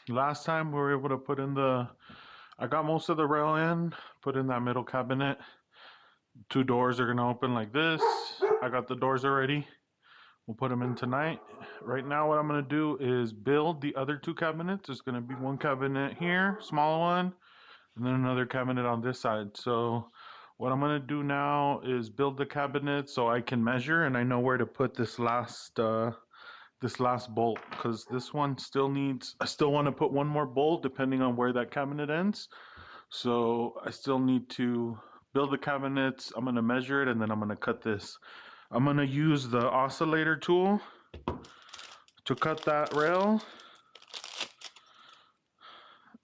Last time we were able to put in I got most of the rail in, put in that middle cabinet. Two doors are gonna open like this. I got the doors already. We'll put them in tonight. Right now what I'm gonna do is build the other two cabinets. There's gonna be one cabinet here, small one, and then another cabinet on this side. So what I'm gonna do now is build the cabinet so I can measure and I know where to put this last bolt, because this one still needs, I still want to put one more bolt depending on where that cabinet ends. So I still need to build the cabinets. I'm going to measure it and then I'm going to cut this. I'm going to use the oscillator tool to cut that rail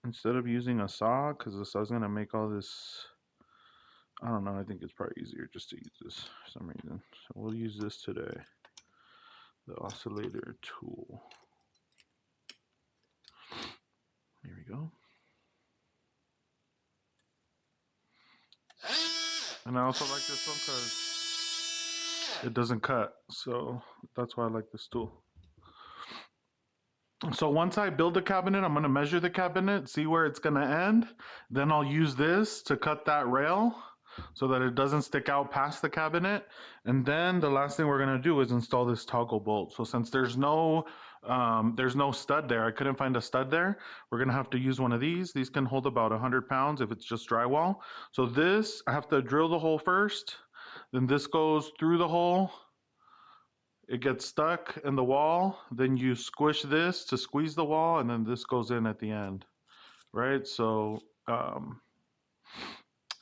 instead of using a saw, because the saw is going to make all this. I don't know, I think it's probably easier just to use this for some reason. So we'll use this today, the oscillator tool. Here we go. And I also like this one because it doesn't cut. So that's why I like this tool. So once I build the cabinet, I'm going to measure the cabinet, see where it's going to end. Then I'll use this to cut that rail so that it doesn't stick out past the cabinet. And then the last thing we're going to do is install this toggle bolt. So since there's no stud there, I couldn't find a stud there, we're going to have to use one of these. These can hold about 100 pounds if it's just drywall. So this, I have to drill the hole first. Then this goes through the hole. It gets stuck in the wall. Then you squish this to squeeze the wall, and then this goes in at the end, right? So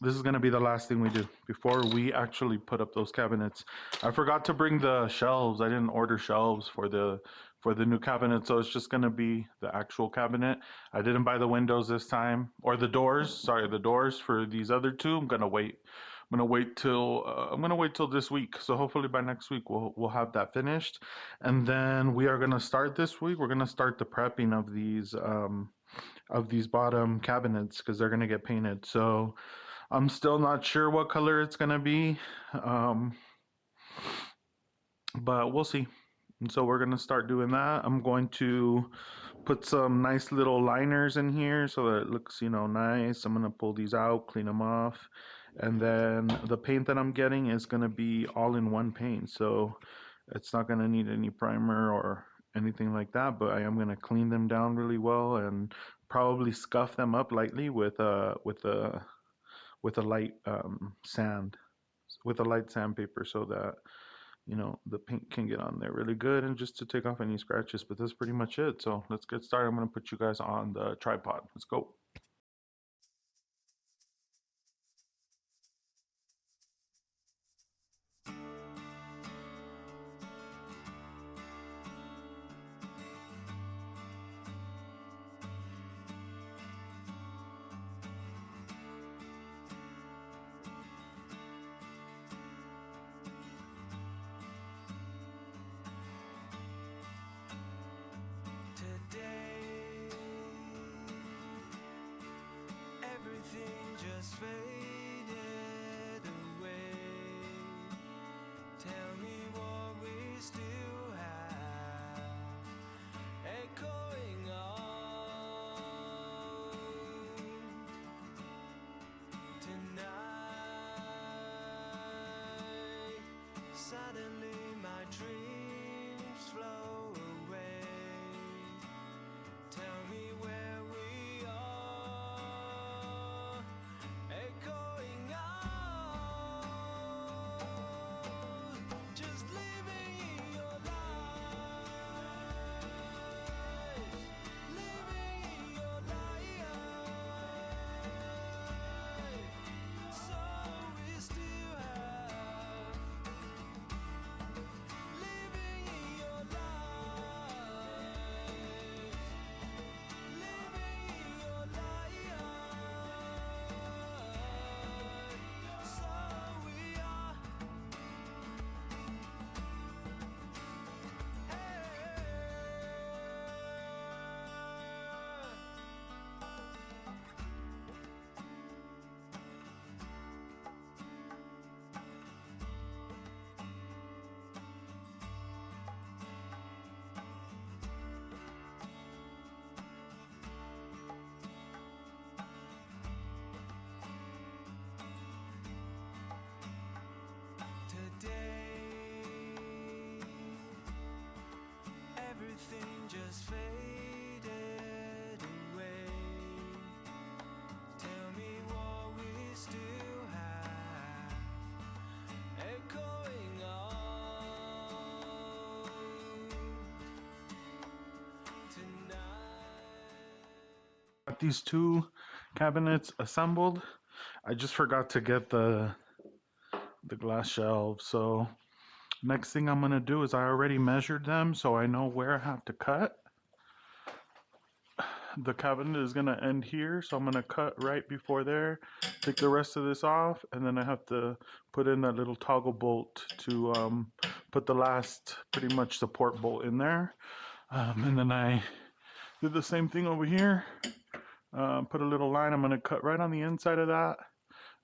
this is going to be the last thing we do before we actually put up those cabinets. I forgot to bring the shelves. I didn't order shelves for the new cabinet, so it's just going to be the actual cabinet. I didn't buy the windows this time, or the doors. Sorry, the doors for these other two. I'm going to wait. I'm gonna wait till this week. So hopefully by next week we'll have that finished, and then we are gonna start this week. We're gonna start the prepping of these bottom cabinets because they're gonna get painted. So I'm still not sure what color it's gonna be, but we'll see. And so we're gonna start doing that. I'm going to put some nice little liners in here so that it looks, nice. I'm gonna pull these out, clean them off, and then the paint that I'm getting is gonna be all in one paint. So it's not gonna need any primer or anything like that, but I am gonna clean them down really well and probably scuff them up lightly with a light sand, with a light sandpaper, so that the paint can get on there really good and just to take off any scratches. But that's pretty much it. So let's get started. I'm going to put you guys on the tripod. Let's go. just faded away. Tell me what we still have echoing on tonight. Got these two cabinets assembled. I just forgot to get the glass shelves. So next thing I'm gonna do is I already measured them, so I know where I have to cut. The cabinet is gonna end here, so I'm gonna cut right before there, take the rest of this off, and then I have to put in that little toggle bolt to put the last pretty much support bolt in there. And then I did the same thing over here. Put a little line. I'm gonna cut right on the inside of that.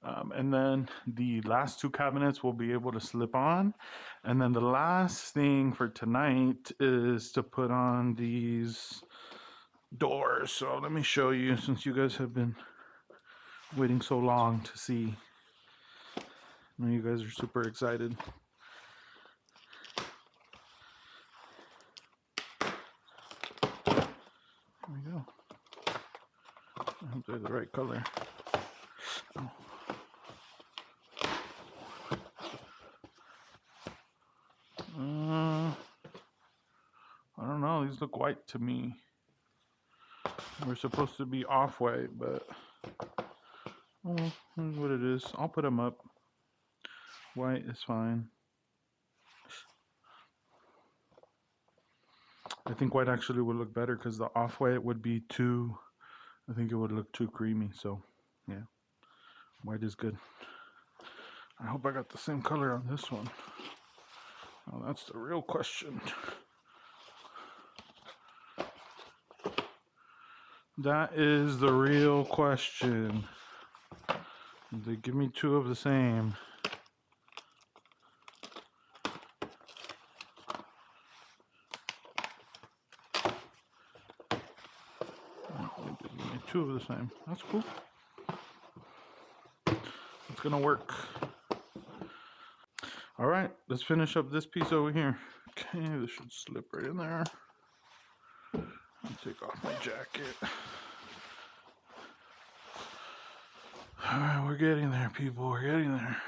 And then the last two cabinets will be able to slip on. And then the last thing for tonight is to put on these doors. So let me show you, since you guys have been waiting so long to see. I know you guys are super excited. There we go. I hope they're the right color. Oh. I don't know, these look white to me. We're supposed to be off-white, but oh, here's what it is. I'll put them up. White is fine. I think white actually would look better because the off-white would be too, I think it would look too creamy. So yeah, white is good. I hope I got the same color on this one. Oh, that's the real question. That is the real question. They give me two of the same. They give me two of the same. That's cool. It's gonna work. All right, let's finish up this piece over here. Okay, this should slip right in there. I'll take off my jacket. All right, we're getting there, people. We're getting there.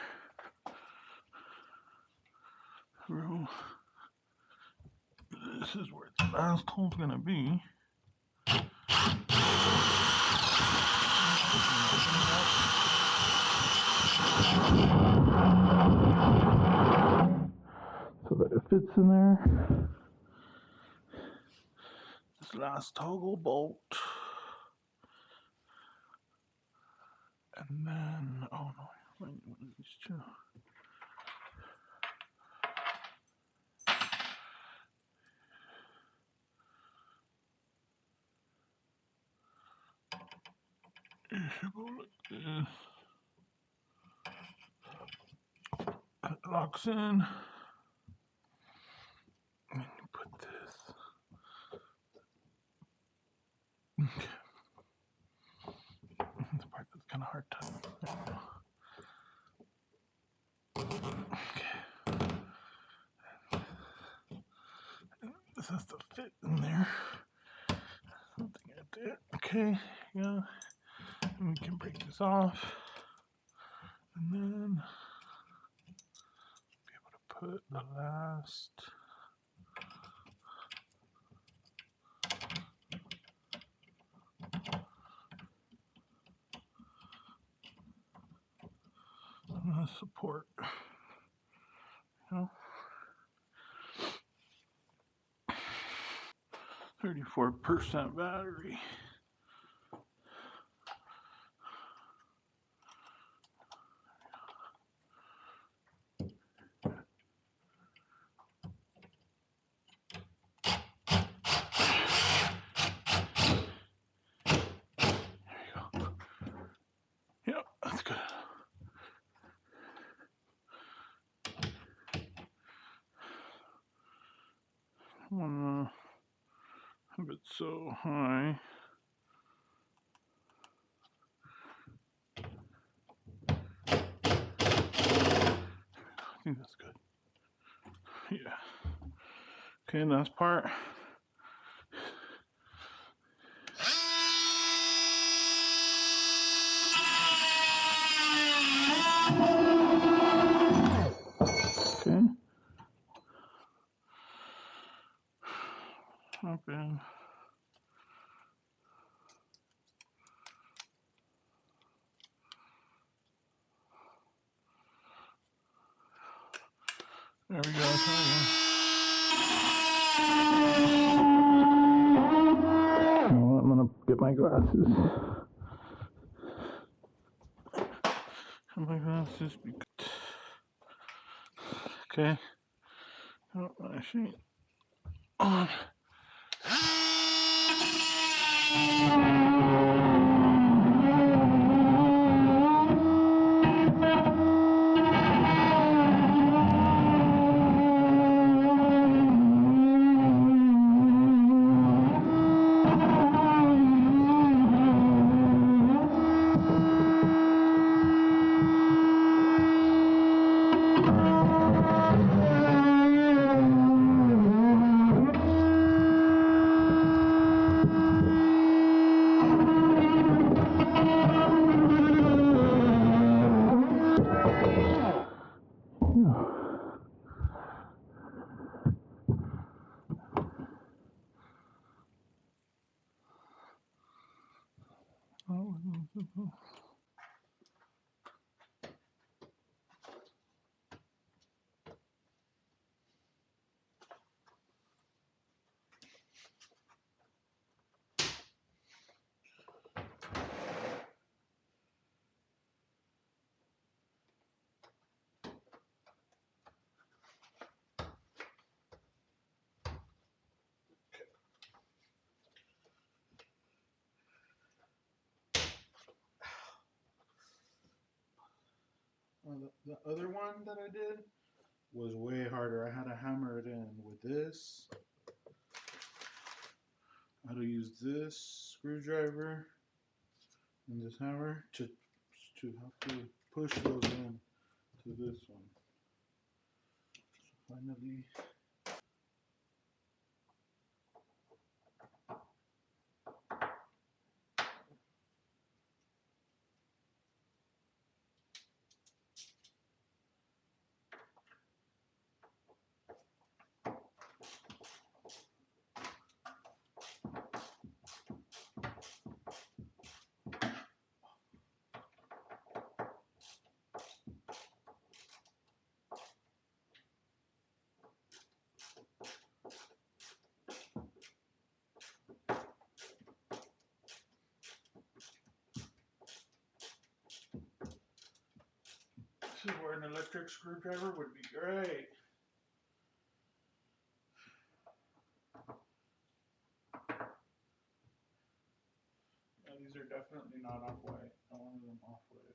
This is where the last hole's gonna be. So that it fits in there. This last toggle bolt. And then, oh no, I need one of these two. It should go like this. It locks in. And you put this. Okay. The part that's kind of hard to. There we go. Okay. And this has to fit in there. Something like that. Okay. Yeah. And we can break this off. And then be able to put the last. Support, you know, 34% battery. There you go. Yep, that's good. I wanna have it so high. I think that's good. Yeah. Okay, last part. There we go. I'm gonna get my glasses. My glasses. Okay. Oh, my sheet on. The other one that I did was way harder. I had to hammer it in with this. I had to use this screwdriver and this hammer to have to push those in to this one. So finally. This is where an electric screwdriver would be great. Yeah, these are definitely not off-white. I wanted them off-white.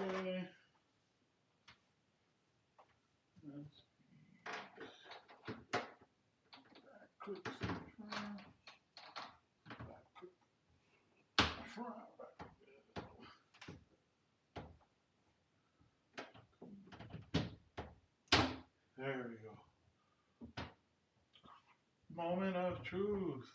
Okay. Let's back click front, back click front, back There we go. Moment of truth.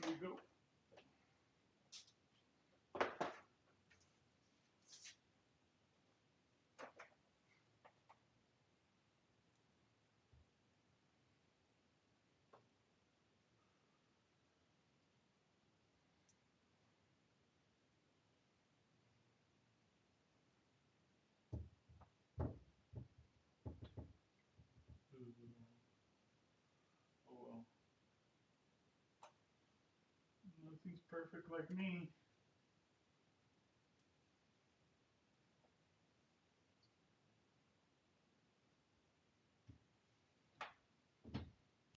Here we go. Oh well. Nothing's perfect like me.